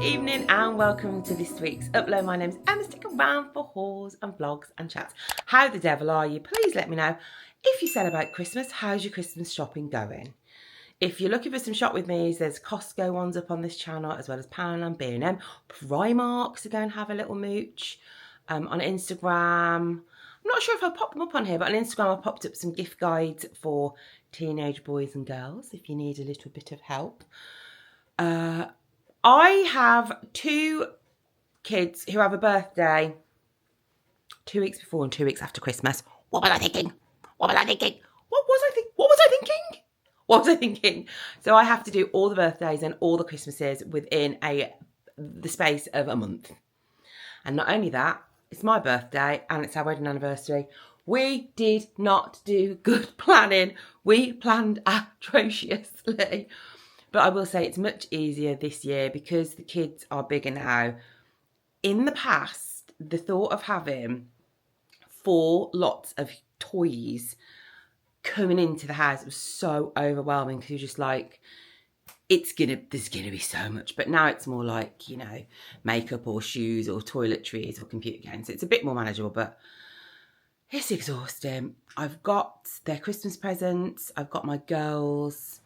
Good evening and welcome to this week's upload. My name's Emma. Stick around for hauls and vlogs and chats. How the devil are you? Please let me know. If you celebrate Christmas, how's your Christmas shopping going? If you're looking for some shop with me's, there's Costco ones up on this channel, as well as Poundland, B&M, Primark, so go and have a little mooch. On Instagram, I'm not sure if I'll pop them up on here, but on Instagram I popped up some gift guides for teenage boys and girls if you need a little bit of help. I have two kids who have a birthday 2 weeks before and 2 weeks after Christmas. What was I thinking? What was I thinking? What was I thinking? So I have to do all the birthdays and all the Christmases within the space of a month. And not only that, it's my birthday and it's our wedding anniversary. We did not do good planning. We planned atrociously. But I will say it's much easier this year because the kids are bigger now. In the past, the thought of having 4 lots of toys coming into the house was so overwhelming because you're just like, there's gonna be so much. But now it's more like, you know, makeup or shoes or toiletries or computer games. It's a bit more manageable, but it's exhausting. I've got their Christmas presents. I've got my girls'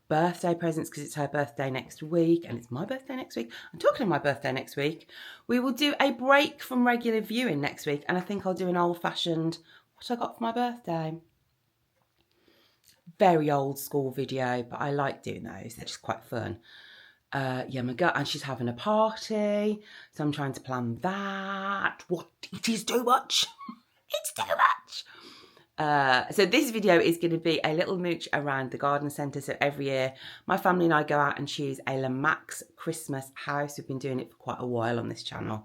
birthday presents because it's her birthday next week and it's my birthday next week. I'm talking of my birthday next week. We will do a break from regular viewing next week and I think I'll do an old-fashioned what I got for my birthday. Very old school video, but I like doing those. They're just quite fun. Yeah, my girl, and she's having a party, so I'm trying to plan that. What? It is too much. It's too much. So this video is going to be a little mooch around the garden centre. So every year, my family and I go out and choose a Lamax Christmas house. We've been doing it for quite a while on this channel.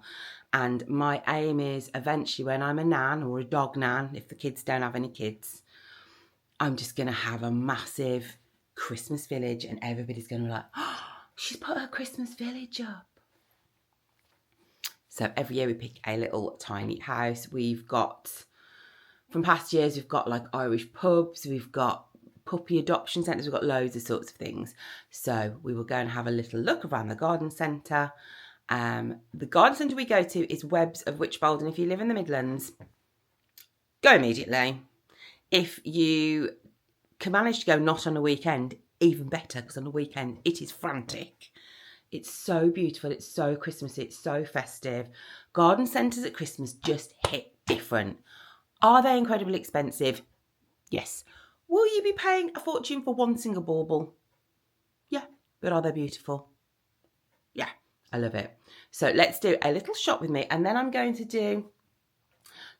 And my aim is eventually when I'm a nan or a dog nan, if the kids don't have any kids, I'm just going to have a massive Christmas village and everybody's going to be like, oh, she's put her Christmas village up. So every year we pick a little tiny house. We've got... From past years, we've got like Irish pubs, we've got puppy adoption centres, we've got loads of sorts of things. So we will go and have a little look around the garden centre. The garden centre we go to is Webbs of Wychbold, and if you live in the Midlands, go immediately. If you can manage to go not on a weekend, even better, because on a weekend it is frantic. It's so beautiful, it's so Christmassy, it's so festive. Garden centres at Christmas just hit different. Are they incredibly expensive? Yes. Will you be paying a fortune for one single bauble? Yeah. But are they beautiful? Yeah. I love it. So let's do a little shop with me and then I'm going to do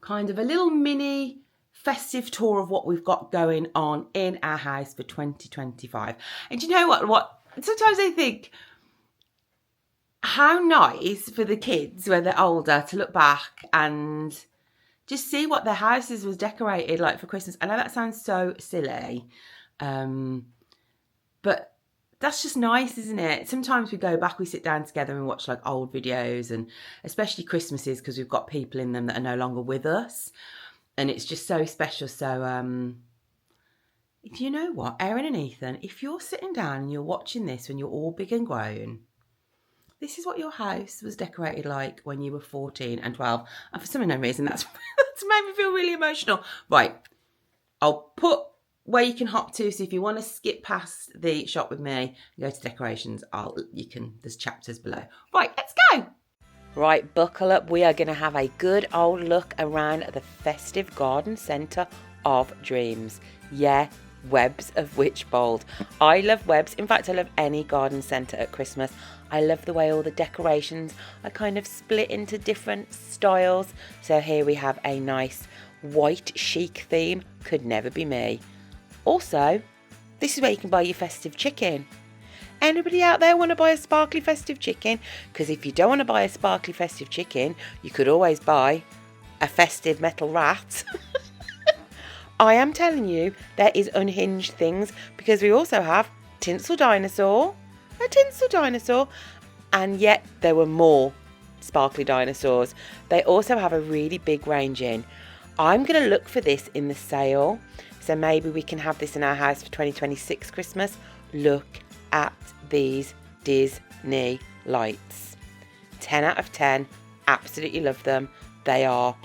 kind of a little mini festive tour of what we've got going on in our house for 2025. And do you know what? Sometimes I think how nice for the kids when they're older to look back and just see what their houses was decorated like for Christmas. I know that sounds so silly, but that's just nice, isn't it? Sometimes we go back, we sit down together and watch like old videos, and especially Christmases because we've got people in them that are no longer with us. And it's just so special. So, you know what, Erin and Ethan, if you're sitting down and you're watching this when you're all big and grown, this is what your house was decorated like when you were 14 and 12. And for some unknown reason, that's made me feel really emotional. Right, I'll put where you can hop to. So if you want to skip past the shop with me and go to decorations, there's chapters below. Right, let's go. Right, buckle up. We are going to have a good old look around the festive garden centre of dreams. Yeah, Webbs of Wychbold. I love Webbs. In fact, I love any garden centre at Christmas. I love the way all the decorations are kind of split into different styles. So here we have a nice white chic theme. Could never be me. Also, this is where you can buy your festive chicken. Anybody out there want to buy a sparkly festive chicken? Because if you don't want to buy a sparkly festive chicken, you could always buy a festive metal rat. I am telling you, there is unhinged things because we also have tinsel dinosaur. A tinsel dinosaur, and yet there were more sparkly dinosaurs. They also have a really big range in. I'm going to look for this in the sale, so maybe we can have this in our house for 2026 Christmas. Look at these Disney lights. 10 out of 10. Absolutely love them. They are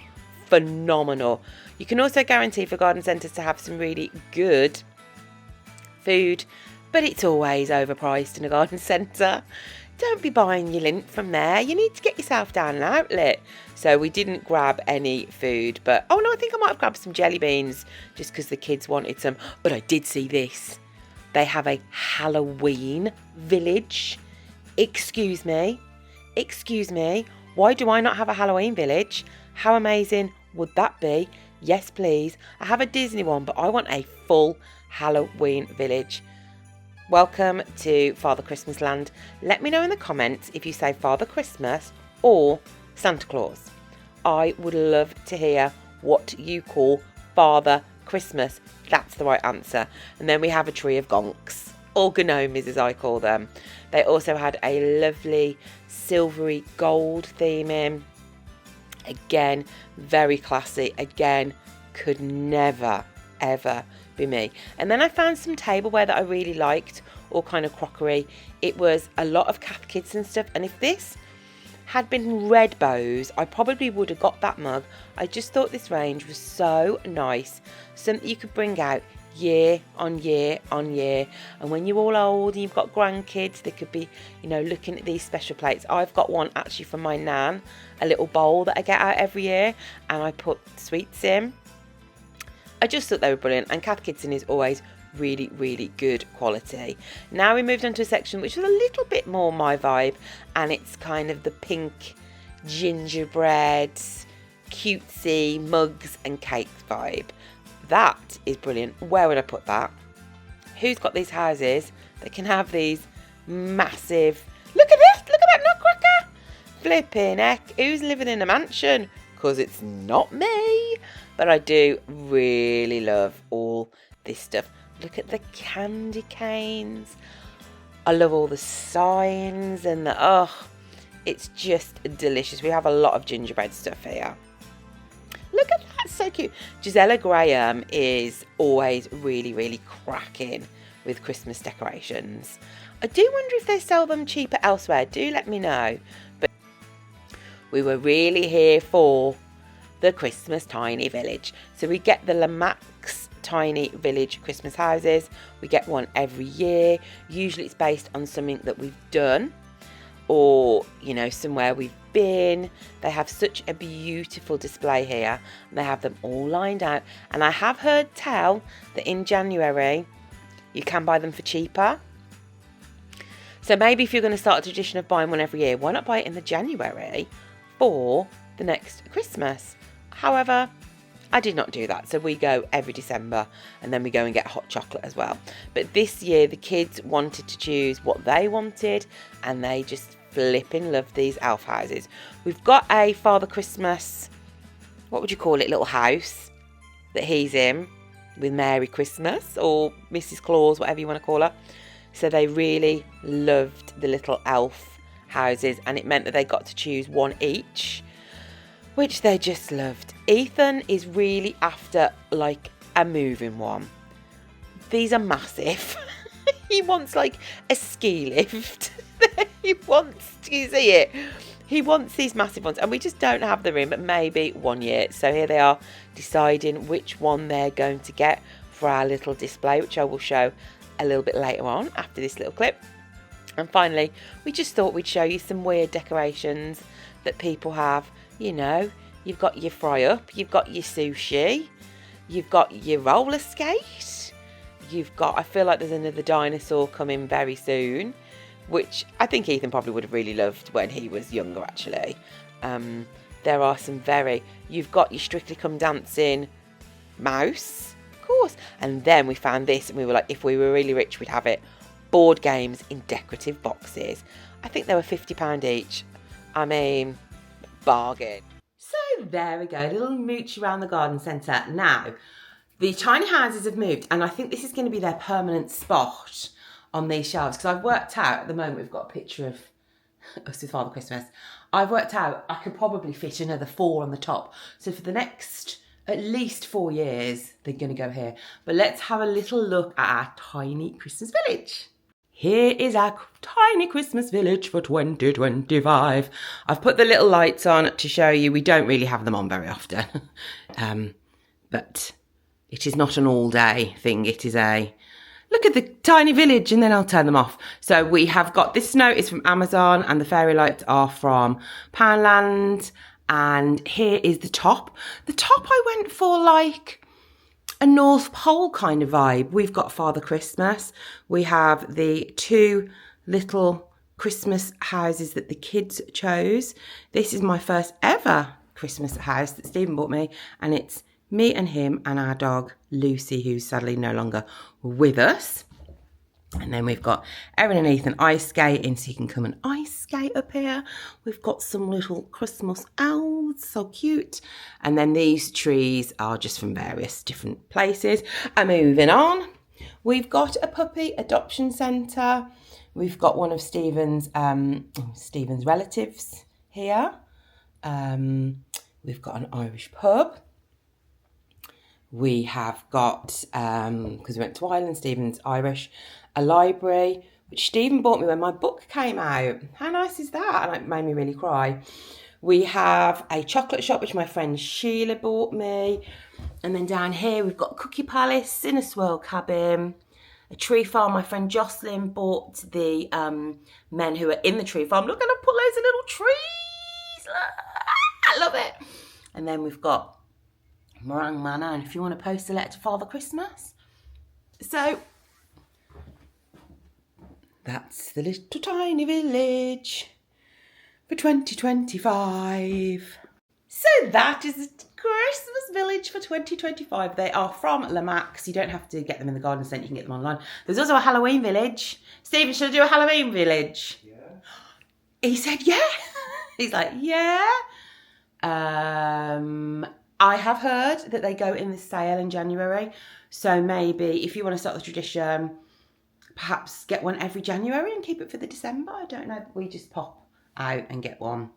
phenomenal. You can also guarantee for garden centres to have some really good food, but it's always overpriced in a garden centre. Don't be buying your lint from there. You need to get yourself down an outlet. So we didn't grab any food, but oh no, I think I might have grabbed some jelly beans just because the kids wanted some. But I did see this. They have a Halloween village. Excuse me. Why do I not have a Halloween village? How amazing would that be? Yes, please. I have a Disney one, but I want a full Halloween village. Welcome to Father Christmas Land. Let me know in the comments if you say Father Christmas or Santa Claus. I would love to hear what you call Father Christmas. That's the right answer. And then we have a tree of gonks, or gnomes as I call them. They also had a lovely silvery gold theme in. Again, very classy. Again, could never, ever be me. And then I found some tableware that I really liked, all kind of crockery. It was a lot of Cath Kids and stuff. And if this had been red bows, I probably would have got that mug. I just thought this range was so nice. Something you could bring out year on year on year. And when you're all old and you've got grandkids, they could be, you know, looking at these special plates. I've got one actually from my nan, a little bowl that I get out every year, and I put sweets in. I just thought they were brilliant, and Cath Kidston is always really, really good quality. Now we moved on to a section which was a little bit more my vibe, and it's kind of the pink gingerbread, cutesy mugs and cakes vibe. That is brilliant. Where would I put that? Who's got these houses that can have these massive... Look at this! Look at that nutcracker! Flipping heck, who's living in a mansion? Because it's not me. But I do really love all this stuff. Look at the candy canes. I love all the signs and the... Oh, it's just delicious. We have a lot of gingerbread stuff here. Look at that, so cute. Gisela Graham is always really, really cracking with Christmas decorations. I do wonder if they sell them cheaper elsewhere. Do let me know. But we were really here for the Christmas Tiny Village. So we get the Lamax Tiny Village Christmas houses. We get one every year. Usually it's based on something that we've done, or, you know, somewhere we've been. They have such a beautiful display here. They have them all lined out. And I have heard tell that in January you can buy them for cheaper. So maybe if you're going to start a tradition of buying one every year, why not buy it in the January for the next Christmas? However, I did not do that. So we go every December, and then we go and get hot chocolate as well. But this year the kids wanted to choose what they wanted, and they just flipping love these elf houses. We've got a Father Christmas, what would you call it, little house that he's in with Merry Christmas or Mrs. Claus, whatever you want to call her. So they really loved the little elf houses, and it meant that they got to choose one each, which they just loved. Ethan is really after like a moving one. These are massive. He wants like a ski lift. He wants, do you see it? He wants these massive ones, and we just don't have the room, but maybe one year. So here they are deciding which one they're going to get for our little display, which I will show a little bit later on after this little clip. And finally, we just thought we'd show you some weird decorations that people have. You know, you've got your fry up, you've got your sushi, you've got your roller skate, you've got, I feel like there's another dinosaur coming very soon, which I think Ethan probably would have really loved when he was younger, actually. There are some you've got your Strictly Come Dancing mouse, of course. And then we found this, and we were like, if we were really rich, we'd have it. Board games in decorative boxes. I think they were £50 each. I mean, bargain. So there we go, a little mooch around the garden centre. Now, the tiny houses have moved, and I think this is going to be their permanent spot on these shelves, because I've worked out, at the moment we've got a picture of us with Father Christmas. I've worked out I could probably fit another 4 on the top. So for the next at least 4 years, they're going to go here. But let's have a little look at our tiny Christmas village. here is our tiny Christmas village for 2025. I've put the little lights on to show you. We don't really have them on very often. But it is not an all-day thing. It is a look at the tiny village, and then I'll turn them off. So we have got, this snow is from Amazon and the fairy lights are from Poundland. And here is the top. The top I went for like a North Pole kind of vibe. We've got Father Christmas. We have the 2 little Christmas houses that the kids chose. This is my first ever Christmas house that Stephen bought me, and it's me and him and our dog Lucy, who's sadly no longer with us. And then we've got Erin and Ethan ice skating, so you can come and ice skate up here. We've got some little Christmas owls, so cute. And then these trees are just from various different places. And moving on, we've got a puppy adoption centre. We've got one of Stephen's relatives here. We've got an Irish pub. We have got, because we went to Ireland, Stephen's Irish, a library, which Stephen bought me when my book came out. How nice is that? And it made me really cry. We have a chocolate shop, which my friend Sheila bought me. And then down here, we've got Cookie Palace, in a swirl cabin, a tree farm. My friend Jocelyn bought the men who are in the tree farm. Look, and I've put loads of little trees. I love it. And then we've got Meringue Manor, and if you want to post a letter to Father Christmas. So that's the little tiny village for 2025. So that is the Christmas village for 2025. They are from La Max. You don't have to get them in the garden centre, you can get them online. There's also a Halloween village. Stephen, should I do a Halloween village? Yeah. He said, yeah. He's like, yeah. I have heard that they go in the sale in January. So maybe if you want to start the tradition, perhaps get one every January and keep it for the December. I don't know. We just pop out and get one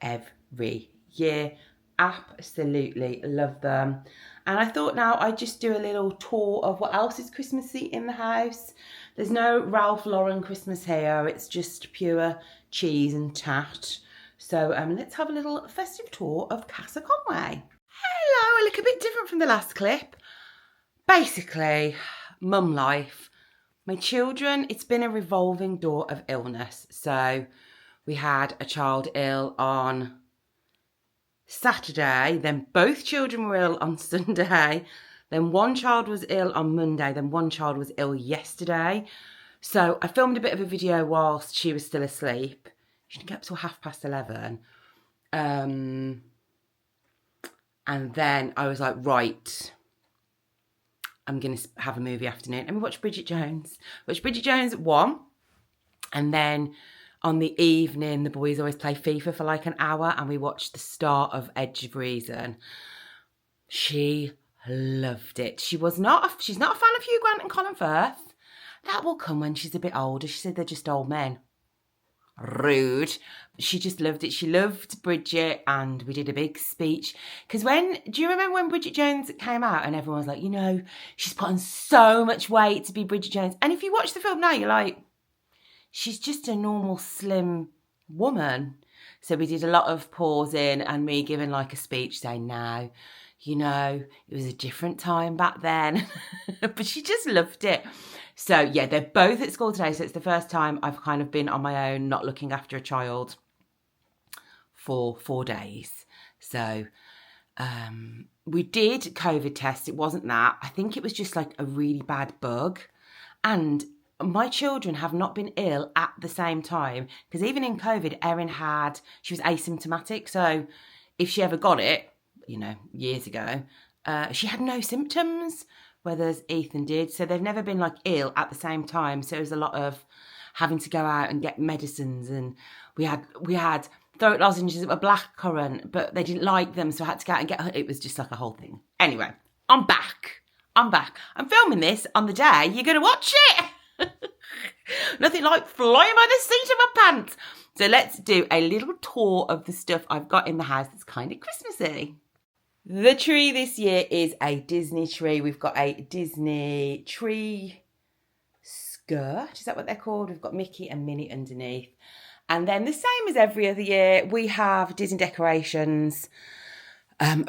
every year. Absolutely love them. And I thought now I'd just do a little tour of what else is Christmassy in the house. There's no Ralph Lauren Christmas here. It's just pure cheese and tat. So let's have a little festive tour of Casa Conway. Hello, I look a bit different from the last clip. Basically, mum life. My children, it's been a revolving door of illness. So we had a child ill on Saturday, then both children were ill on Sunday, then one child was ill on Monday, then one child was ill yesterday. So I filmed a bit of a video whilst she was still asleep. She didn't get up till 11:30. And then I was like, right, I'm going to have a movie afternoon. And we watched Bridget Jones. Watched Bridget Jones at 1. And then on the evening, the boys always play FIFA for like an hour. And we watched the start of Edge of Reason. She loved it. She's not a fan of Hugh Grant and Colin Firth. That will come when she's a bit older. She said they're just old men. Rude. She just loved it. She loved Bridget, and we did a big speech. Because do you remember when Bridget Jones came out and everyone was like, she's put on so much weight to be Bridget Jones. And if you watch the film now, you're like, she's just a normal slim woman. So we did a lot of pausing and me giving like a speech saying, no, it was a different time back then. But she just loved it. So yeah, they're both at school today. So it's the first time I've kind of been on my own, not looking after a child for 4 days. So we did COVID test. It wasn't that. I think it was just like a really bad bug. And my children have not been ill at the same time. Because even in COVID, Erin she was asymptomatic. So if she ever got it, years ago, she had no symptoms. Whereas Ethan did. So they've never been like ill at the same time. So it was a lot of having to go out and get medicines. And we had throat lozenges that were blackcurrant, but they didn't like them. So I had to go out and get, it was just like a whole thing. Anyway, I'm back. I'm filming this on the day you're going to watch it. Nothing like flying by the seat of my pants. So let's do a little tour of the stuff I've got in the house that's kind of Christmassy. The tree this year is a Disney tree. We've got a Disney tree skirt. Is that what they're called? We've got Mickey and Minnie underneath. And then the same as every other year, we have Disney decorations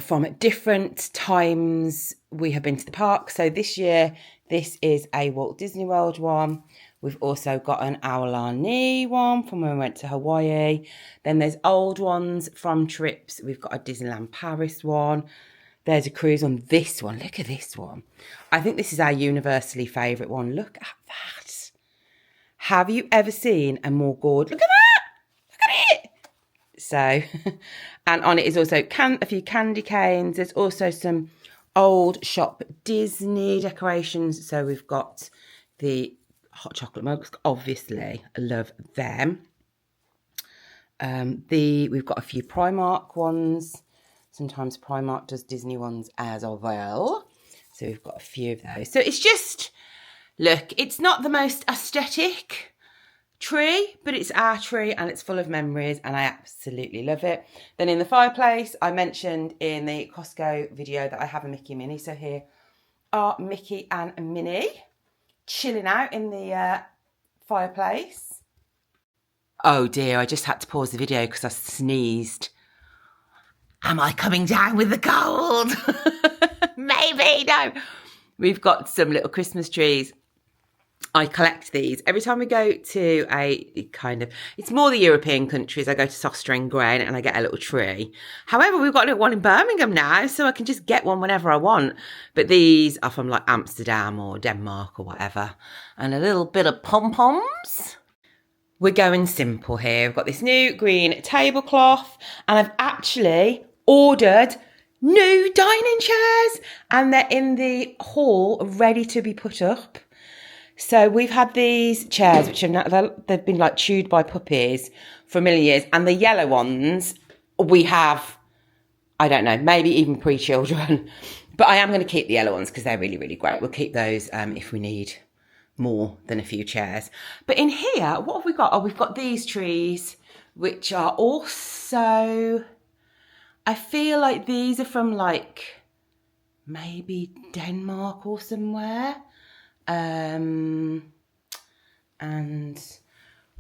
from different times we have been to the park. So this year, this is a Walt Disney World one. We've also got an Aulani one from when we went to Hawaii. Then there's old ones from trips. We've got a Disneyland Paris one. There's a cruise on this one. Look at this one. I think this is our universally favourite one. Look at that. Have you ever seen a more gorgeous? Look at that. Look at it. So, and on it is also a few candy canes. There's also some old shop Disney decorations. So we've got the hot chocolate mugs. Obviously, I love them. We've got a few Primark ones. Sometimes Primark does Disney ones as well. So we've got a few of those. So it's just, look, it's not the most aesthetic tree, but it's our tree and it's full of memories and I absolutely love it. Then in the fireplace, I mentioned in the Costco video that I have a Mickey and Minnie. So here are Mickey and Minnie chilling out in the fireplace. Oh dear, I just had to pause the video because I sneezed. Am I coming down with the cold? Maybe, no. We've got some little Christmas trees. I collect these. Every time we go to it's more the European countries, I go to Soster and Grain and I get a little tree. However, we've got a little one in Birmingham now, so I can just get one whenever I want. But these are from like Amsterdam or Denmark or whatever. And a little bit of pom-poms. We're going simple here. We've got this new green tablecloth and I've actually ordered new dining chairs and they're in the hall ready to be put up. So we've had these chairs which they've been like chewed by puppies for a million years, and the yellow ones we have, I don't know, maybe even pre-children, but I am going to keep the yellow ones because they're really, really great. We'll keep those if we need more than a few chairs. But in here, what have we got? Oh, we've got these trees which are also, I feel like these are from like maybe Denmark or somewhere. And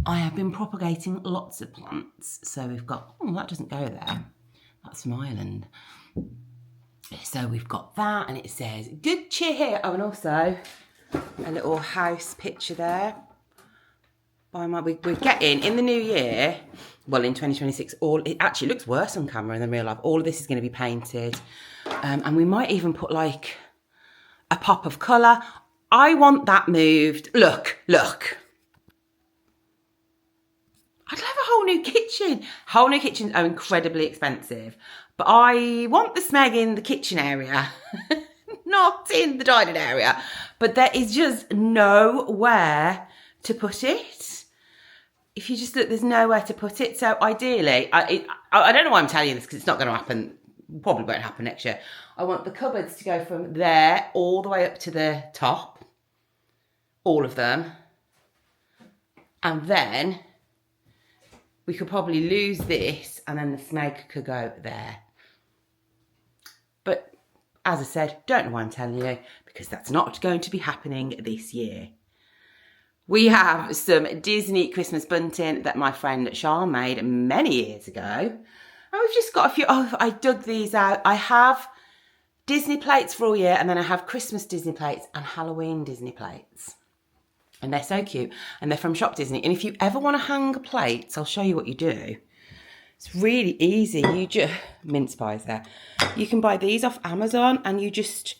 I have been propagating lots of plants. So we've got, oh, that doesn't go there. That's from Ireland. So we've got that and it says, good cheer. Oh, and also a little house picture there. We're getting, in the new year, well, in 2026, it actually looks worse on camera than real life. All of this is going to be painted. And we might even put like a pop of colour. I want that moved. Look. I'd love a whole new kitchen. Whole new kitchens are incredibly expensive. But I want the smeg in the kitchen area. Not in the dining area. But there is just nowhere to put it. If you just look, there's nowhere to put it. So ideally, I don't know why I'm telling you this because it's not going to happen. Probably won't happen next year. I want the cupboards to go from there all the way up to the top. All of them. And then we could probably lose this and then the smeg could go there. But as I said, don't know why I'm telling you because that's not going to be happening this year. We have some Disney Christmas bunting that my friend Sean made many years ago. And we've just got a few. Oh, I dug these out. I have Disney plates for all year and then I have Christmas Disney plates and Halloween Disney plates. And they're so cute. And they're from Shop Disney. And if you ever want to hang plates, I'll show you what you do. It's really easy. You just, mince pies there. You can buy these off Amazon and you just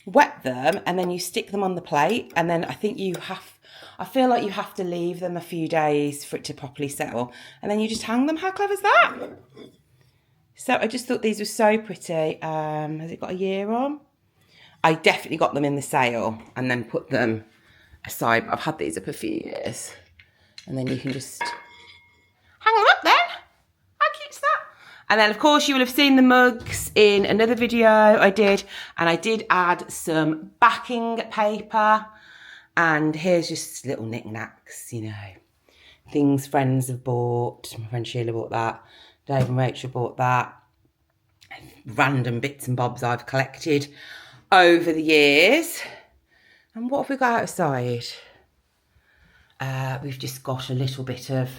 wet them and then you stick them on the plate. And then I think I feel like you have to leave them a few days for it to properly settle. And then you just hang them. How clever is that? So I just thought these were so pretty. Has it got a year on? I definitely got them in the sale and then put them aside. I've had these up a few years. And then you can just hang them up then. How cute's that? And then, of course, you will have seen the mugs in another video I did. And I did add some backing paper. And here's just little knickknacks, you know. Things friends have bought. My friend Sheila bought that. Dave and Rachel bought that. Random bits and bobs I've collected over the years. And what have we got outside? We've just got a little bit of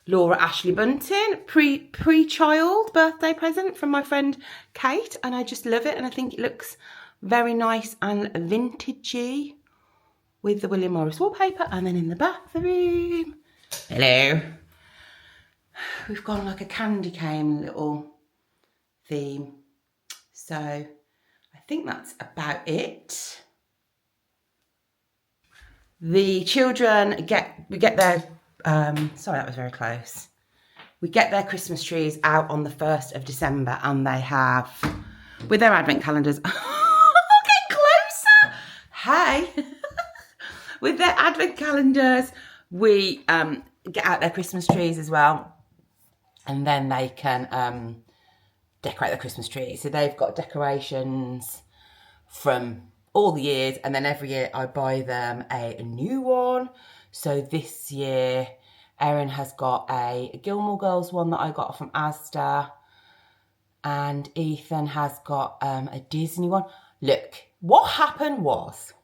Laura Ashley Bunting pre-child birthday present from my friend Kate, and I just love it, and I think it looks very nice and vintagey with the William Morris wallpaper. And then in the bathroom, hello, we've got like a candy cane little theme. So I think that's about it. The children we get their, sorry, that was very close. We get their Christmas trees out on the 1st of December, and they have, with their advent calendars, get closer, hey, with their advent calendars, we get out their Christmas trees as well, and then they can decorate their Christmas trees. So they've got decorations from all the years, and then every year I buy them a new one. So this year Erin has got a Gilmore Girls one that I got from Asda, and Ethan has got a Disney one. Look, what happened was,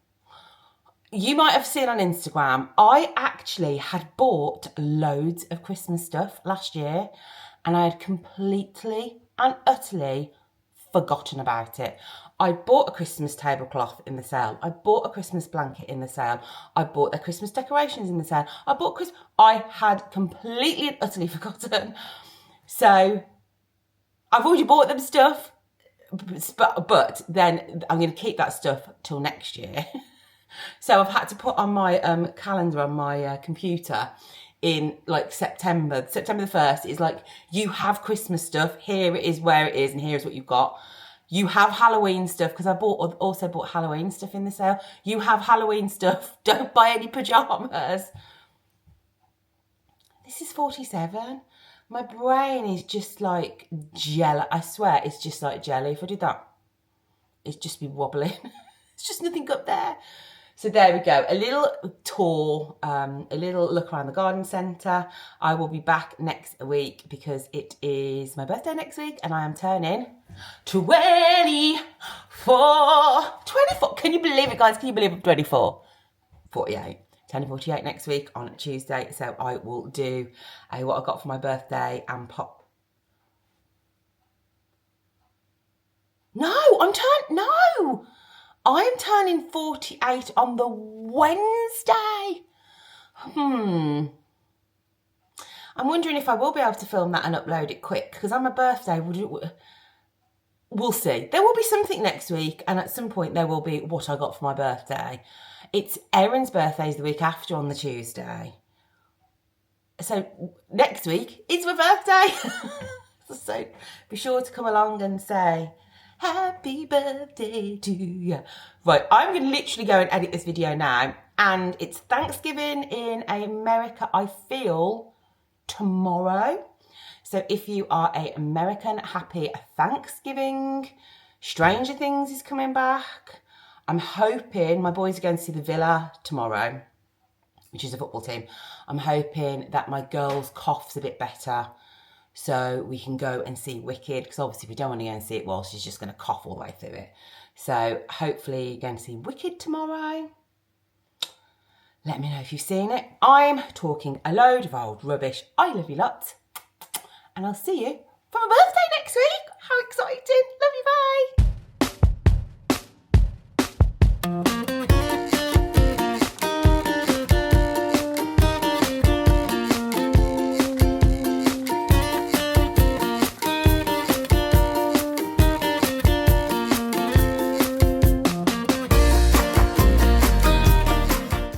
you might have seen on Instagram, I actually had bought loads of Christmas stuff last year, and I had completely and utterly forgotten about it. I bought a Christmas tablecloth in the sale. I bought a Christmas blanket in the sale. I bought their Christmas decorations in the sale. I had completely and utterly forgotten. So I've already bought them stuff, but then I'm going to keep that stuff till next year. So I've had to put on my calendar on my computer in like September the 1st is like, you have Christmas stuff, here it is where it is, and here's what you've got. You have Halloween stuff, because I also bought Halloween stuff in the sale. You have Halloween stuff, don't buy any pyjamas. This is 47. My brain is just like jelly. I swear it's just like jelly. If I did that, it'd just be wobbling. It's just nothing up there. So there we go, a little tour, a little look around the garden centre. I will be back next week because it is my birthday next week, and I am turning 24. Can you believe it, guys? Can you believe I'm 24? 48. Turning 48 next week on Tuesday. So I will do what I got for my birthday and pop. No, I'm turning 48 on the Wednesday. I'm wondering if I will be able to film that and upload it quick, because on my birthday, we'll see. There will be something next week, and at some point there will be what I got for my birthday. It's Erin's birthday is the week after on the Tuesday. So next week is my birthday. So be sure to come along and say, happy birthday to you. Right, I'm going to literally go and edit this video now. And it's Thanksgiving in America, I feel, tomorrow. So if you are an American, happy Thanksgiving. Stranger Things is coming back. I'm hoping, my boys are going to see the Villa tomorrow, which is a football team. I'm hoping that my girl's cough's a bit better, so we can go and see Wicked, because obviously we don't want to go and see it while she's just going to cough all the way through it. So hopefully going to see Wicked tomorrow. Let me know if you've seen it. I'm talking a load of old rubbish. I love you lots. And I'll see you for my birthday next week. How exciting.